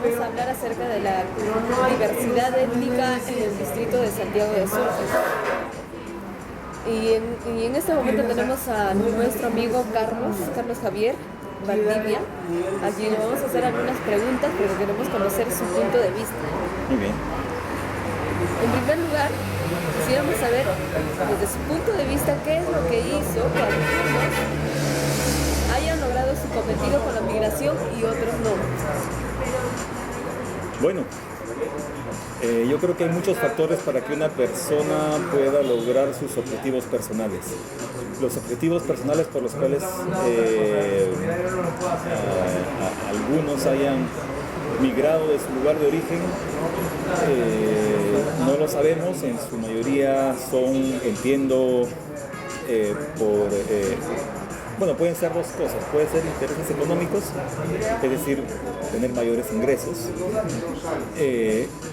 vamos a hablar acerca de la diversidad étnica en el distrito de Santiago de Surco. Y en este momento tenemos a nuestro amigo Carlos Javier Valdivia. Allí le vamos a hacer algunas preguntas porque queremos conocer su punto de vista. Muy bien. En primer lugar, quisiéramos saber desde su punto de vista qué es lo que hizo que algunos hayan logrado su cometido con la migración y otros no. Bueno, yo creo que hay muchos factores para que una persona pueda lograr sus objetivos personales. Los objetivos personales por los cuales algunos hayan migrado de su lugar de origen, no lo sabemos, en su mayoría son, entiendo, pueden ser dos cosas, pueden ser intereses económicos, es decir, tener mayores ingresos,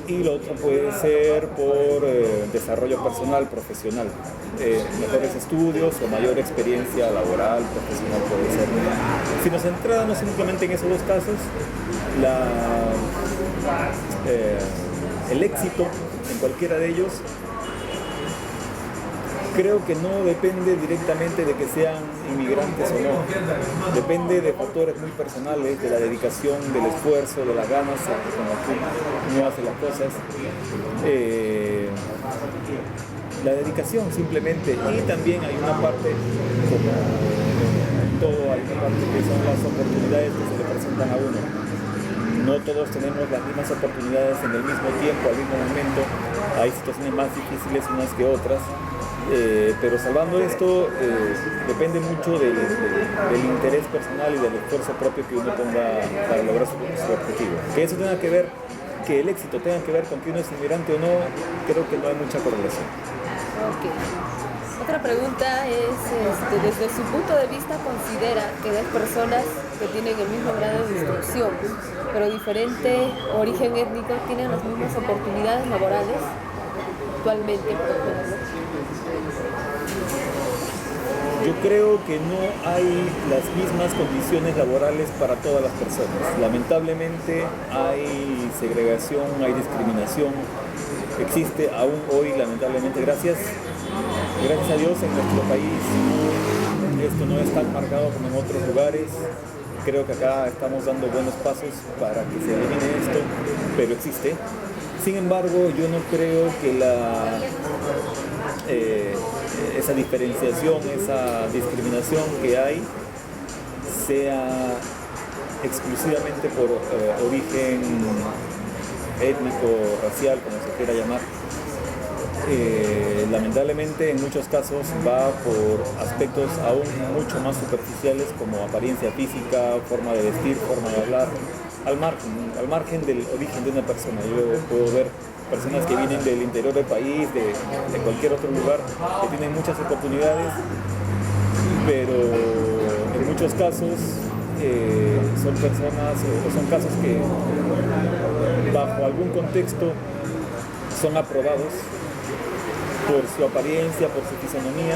y lo otro puede ser por desarrollo personal, profesional, mejores estudios o mayor experiencia laboral, profesional puede ser. Si nos centramos únicamente en esos dos casos, el éxito en cualquiera de ellos creo que no depende directamente de que sean inmigrantes o no. Depende de factores muy personales, de la dedicación, del esfuerzo, de las ganas con las que uno hace las cosas. La dedicación simplemente. Y también hay una parte, como en todo, hay una parte que son las oportunidades que se le presentan a uno. No todos tenemos las mismas oportunidades en el mismo tiempo, al mismo momento. Hay situaciones más difíciles unas que otras. Pero salvando esto, depende mucho del interés personal y del esfuerzo propio que uno ponga para lograr su objetivo. Que eso tenga que ver, que el éxito tenga que ver con que uno es inmigrante o no, creo que no hay mucha correlación. Ok. Otra pregunta es, desde su punto de vista, ¿considera que las personas que tienen el mismo grado de instrucción, pero diferente origen étnico, tienen las mismas oportunidades laborales actualmente, por ejemplo? Yo creo que no hay las mismas condiciones laborales para todas las personas. Lamentablemente hay segregación, hay discriminación, existe aún hoy, lamentablemente, gracias a Dios en nuestro país esto no es tan marcado como en otros lugares. Creo que acá estamos dando buenos pasos para que se elimine esto, pero existe. Sin embargo, yo no creo que esa diferenciación, esa discriminación que hay sea exclusivamente por origen étnico, racial, como se quiera llamar. Lamentablemente en muchos casos va por aspectos aún mucho más superficiales como apariencia física, forma de vestir, forma de hablar, al margen del origen de una persona. Yo puedo ver personas que vienen del interior del país, de cualquier otro lugar, que tienen muchas oportunidades, pero en muchos casos son personas o son casos que bajo algún contexto son aprobados por su apariencia, por su fisonomía,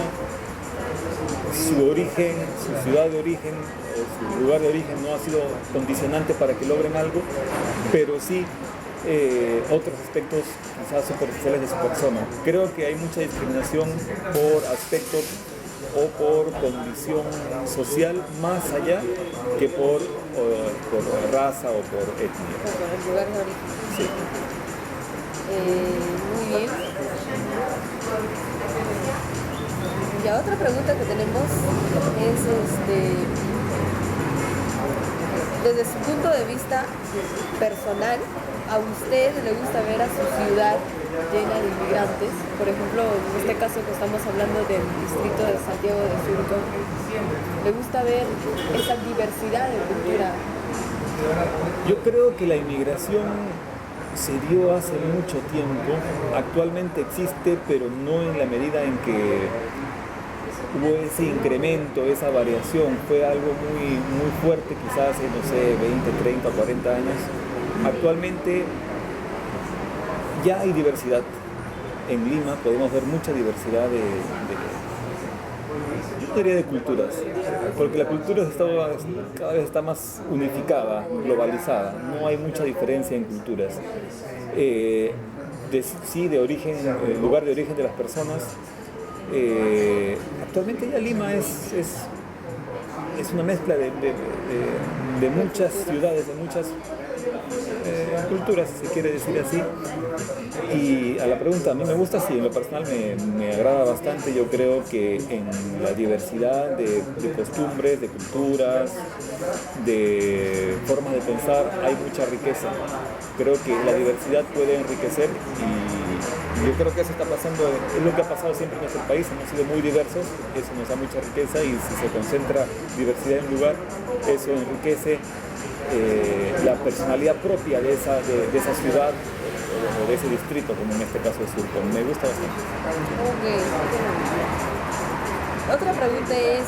su origen, su ciudad de origen o su lugar de origen no ha sido condicionante para que logren algo, pero sí otros aspectos quizás superficiales de su persona. Creo que hay mucha discriminación por aspectos o por condición social más allá que por raza o por etnia. O por el lugar de origen. Sí. Muy bien. Ya otra pregunta que tenemos es desde su punto de vista personal, ¿a usted le gusta ver a su ciudad llena de inmigrantes? Por ejemplo, en este caso que estamos hablando del distrito de Santiago de Surco, ¿le gusta ver esa diversidad de cultura? Yo creo que la inmigración se dio hace mucho tiempo, actualmente existe, pero no en la medida en que hubo ese incremento, esa variación. Fue algo muy, muy fuerte quizás hace, no sé, 20, 30, 40 años. Actualmente ya hay diversidad. En Lima podemos ver mucha diversidad Yo diría de culturas, porque la cultura cada vez está más unificada, globalizada, no hay mucha diferencia en culturas. Sí, de origen, lugar de origen de las personas. Actualmente ya Lima es una mezcla de muchas ciudades, de muchas culturas, si se quiere decir así. Y a la pregunta, a mí me gusta, sí, en lo personal me agrada bastante. Yo creo que en la diversidad de costumbres, de culturas, de formas de pensar, hay mucha riqueza. Creo que la diversidad puede enriquecer y yo creo que eso está pasando, es lo que ha pasado siempre en nuestro país. Hemos sido muy diversos, eso nos da mucha riqueza, y si se concentra diversidad en un lugar, eso enriquece la personalidad propia de esa ciudad o de ese distrito, como en este caso es Surco. Me gusta bastante. Okay. Otra pregunta es,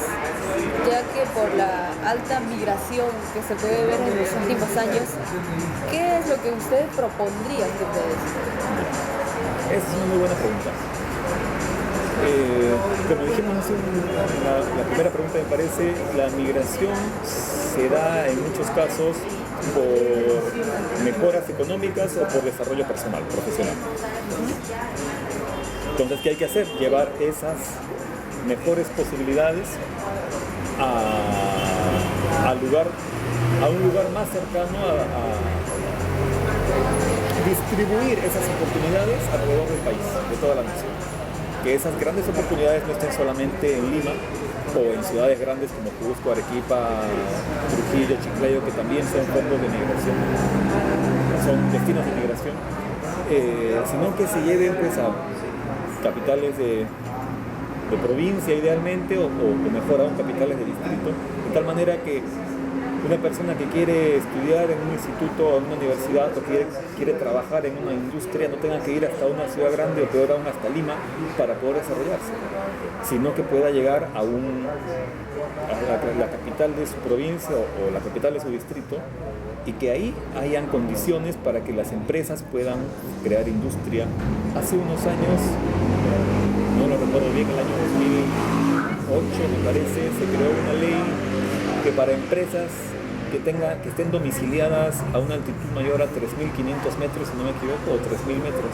ya que por la alta migración que se puede ver en los últimos años, ¿qué es lo que ustedes propondrían que ustedes? Esa es una muy buena pregunta. Como dijimos la primera pregunta, me parece, la migración se da en muchos casos por mejoras económicas o por desarrollo personal, profesional. Entonces, ¿qué hay que hacer? Llevar esas mejores posibilidades a un lugar más cercano, a distribuir esas oportunidades alrededor del país, de toda la nación. Que esas grandes oportunidades no estén solamente en Lima o en ciudades grandes como Cusco, Arequipa, Trujillo, Chiclayo, que también son focos de migración, son destinos de migración, sino que se lleven pues a capitales de provincia idealmente, o mejor aún capitales de distrito, de tal manera que una persona que quiere estudiar en un instituto o en una universidad o quiere trabajar en una industria no tenga que ir hasta una ciudad grande o peor aún hasta Lima para poder desarrollarse, sino que pueda llegar a la capital de su provincia o la capital de su distrito, y que ahí hayan condiciones para que las empresas puedan crear industria. Hace unos años, no lo recuerdo bien, el año 2008 me parece, se creó una ley que para empresas que estén domiciliadas a una altitud mayor a 3.500 metros, si no me equivoco, o 3.000 metros,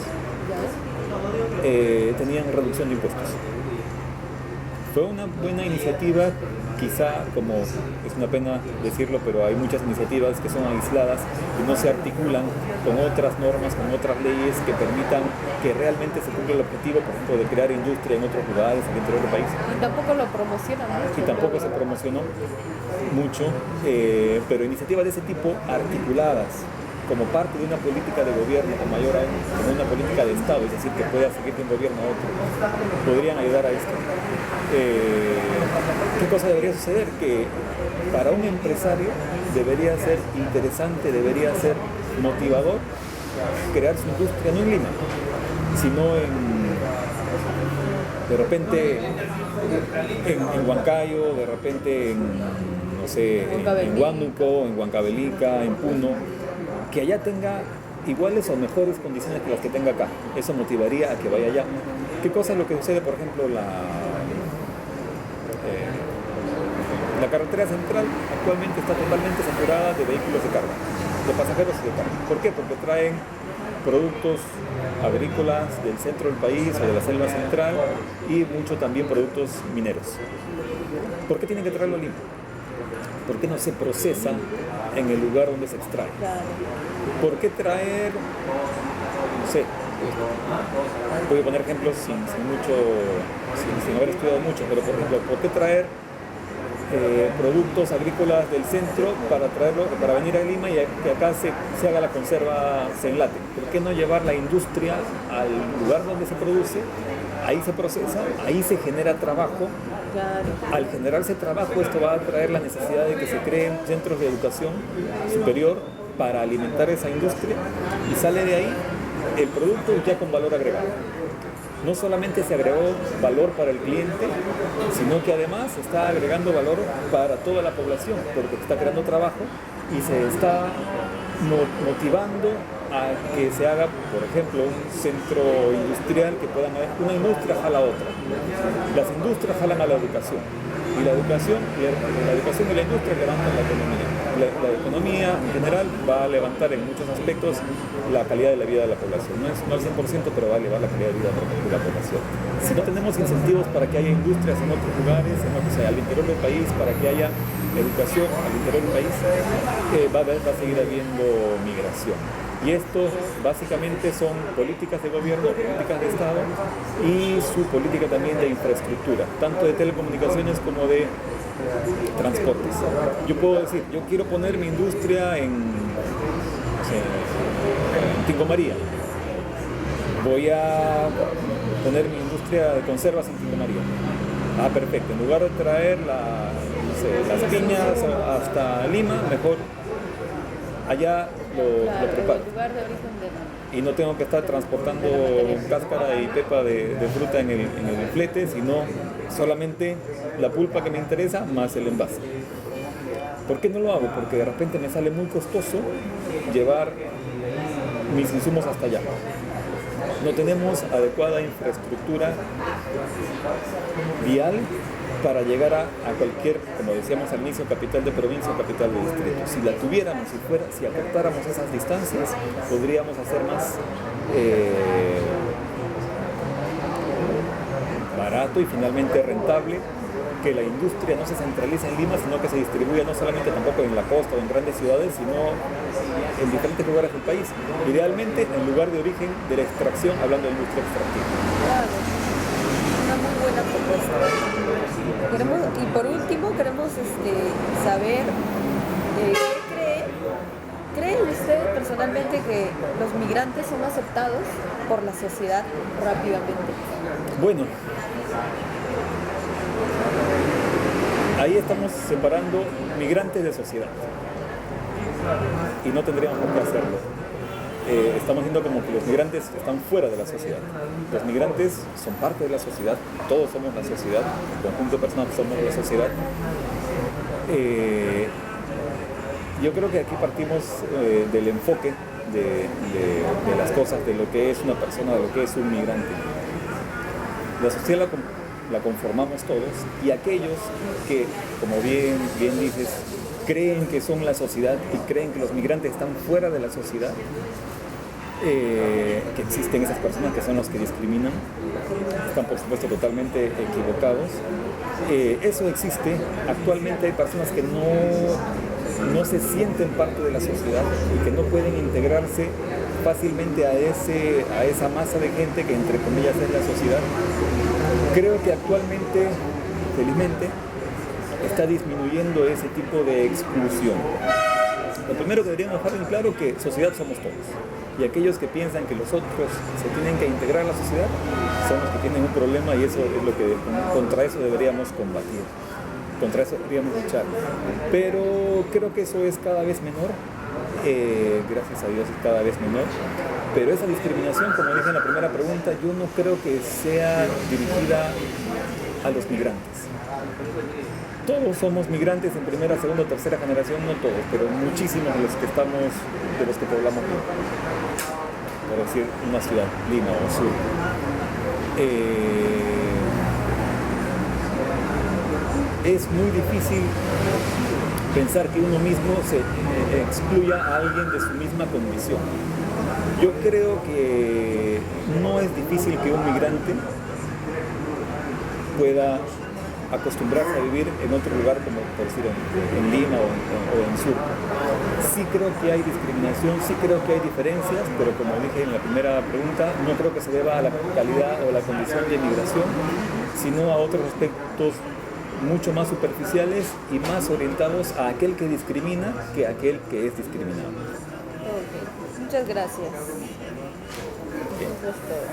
tenían reducción de impuestos. Fue una buena iniciativa, quizá, como es una pena decirlo, pero hay muchas iniciativas que son aisladas y no se articulan con otras normas, con otras leyes que permitan que realmente se cumpla el objetivo, por ejemplo, de crear industria en otros lugares, al interior del país. Y tampoco lo promocionan mucho. Y tampoco se promocionó mucho, pero iniciativas de ese tipo articuladas como parte de una política de gobierno, o mayor aún, como una política de Estado, es decir, que pueda seguir de un gobierno a otro, podrían ayudar a esto. ¿Qué cosa debería suceder? Que para un empresario debería ser interesante, debería ser motivador crear su industria, no en Lima, sino de repente en Huancayo, de repente en Huánuco, en Huancavelica, en Puno, que allá tenga iguales o mejores condiciones que las que tenga acá. Eso motivaría a que vaya allá. ¿Qué cosa es lo que sucede? Por ejemplo, la carretera central actualmente está totalmente saturada de vehículos de carga, de pasajeros y de carga. ¿Por qué? Porque traen productos agrícolas del centro del país o de la selva central, y mucho también productos mineros. ¿Por qué tienen que traerlo a Lima? ¿Por qué no se procesa en el lugar donde se extrae? ¿Por qué traer, no sé, voy a poner ejemplos sin haber estudiado mucho, pero por ejemplo, ¿por qué traer productos agrícolas del centro para venir a Lima y que acá se haga la conserva, se enlate? ¿Por qué no llevar la industria al lugar donde se produce? Ahí se procesa, ahí se genera trabajo. Claro. Al generarse trabajo, esto va a traer la necesidad de que se creen centros de educación superior para alimentar esa industria, y sale de ahí el producto ya con valor agregado. No solamente se agregó valor para el cliente, sino que además se está agregando valor para toda la población, porque se está creando trabajo y se está motivando a que se haga, por ejemplo, un centro industrial que puedan haber, una industria jala a otra. Las industrias jalan a la educación. Y la educación y la industria levantan la economía. La economía en general va a levantar en muchos aspectos la calidad de la vida de la población. No al 100%, pero va a elevar la calidad de vida de la población. Si no tenemos incentivos para que haya industrias en otros lugares, al interior del país, para que haya educación al interior del país, va a seguir habiendo migración. Y esto básicamente son políticas de gobierno, políticas de Estado y su política también de infraestructura, tanto de telecomunicaciones como de transportes. Yo puedo decir, yo quiero poner mi industria en Tingo María. Voy a poner mi industria de conservas en Tingo María. Ah, perfecto. En lugar de traer las piñas hasta Lima, mejor allá lo preparo. El lugar de origen de... Y no tengo que estar transportando cáscara y pepa de fruta en el flete, sino solamente la pulpa que me interesa más el envase. ¿Por qué no lo hago? Porque de repente me sale muy costoso llevar mis insumos hasta allá. No tenemos adecuada infraestructura vial para llegar a cualquier, como decíamos al inicio, capital de provincia o capital de distrito. Si la tuviéramos, si acortáramos esas distancias, podríamos hacer más barato y finalmente rentable que la industria no se centralice en Lima, sino que se distribuya no solamente tampoco en la costa o en grandes ciudades, sino en diferentes lugares del país. Idealmente en lugar de origen de la extracción, hablando de industria extractiva. Claro, una muy buena propuesta. Y por último queremos saber ¿qué cree usted personalmente que los migrantes son aceptados por la sociedad rápidamente? Bueno, ahí estamos separando migrantes de sociedad y no tendríamos por qué hacerlo. Estamos viendo como que los migrantes están fuera de la sociedad. Los migrantes son parte de la sociedad, todos somos la sociedad, el conjunto de personas somos la sociedad. Yo creo que aquí partimos del enfoque de las cosas, de lo que es una persona, de lo que es un migrante. La sociedad la conformamos todos y aquellos que, como bien dices, creen que son la sociedad y creen que los migrantes están fuera de la sociedad, que existen esas personas que son los que discriminan, están por supuesto totalmente equivocados. Eso existe. Actualmente hay personas que no se sienten parte de la sociedad y que no pueden integrarse fácilmente a esa masa de gente que entre comillas es la sociedad. Creo que actualmente, felizmente, está disminuyendo ese tipo de exclusión. Lo primero que deberíamos dejar en claro que sociedad somos todos. Y aquellos que piensan que los otros se tienen que integrar a la sociedad son los que tienen un problema y eso es lo que contra eso deberíamos combatir. Contra eso deberíamos luchar. Pero creo que eso es cada vez menor. Gracias a Dios es cada vez menor. Pero esa discriminación, como dije en la primera pregunta, yo no creo que sea dirigida a los migrantes. Todos somos migrantes en primera, segunda, tercera generación, no todos, pero muchísimos de los que poblamos Lima. Por decir una ciudad, Lima o Sur. Es muy difícil pensar que uno mismo se excluya a alguien de su misma condición. Yo creo que no es difícil que un migrante pueda acostumbrarse a vivir en otro lugar, como por decir en Lima o en Sur. Sí creo que hay discriminación, sí creo que hay diferencias, pero como dije en la primera pregunta, no creo que se deba a la calidad o la condición de migración, sino a otros aspectos mucho más superficiales y más orientados a aquel que discrimina que a aquel que es discriminado. Okay. Muchas gracias. Bien. Eso es todo.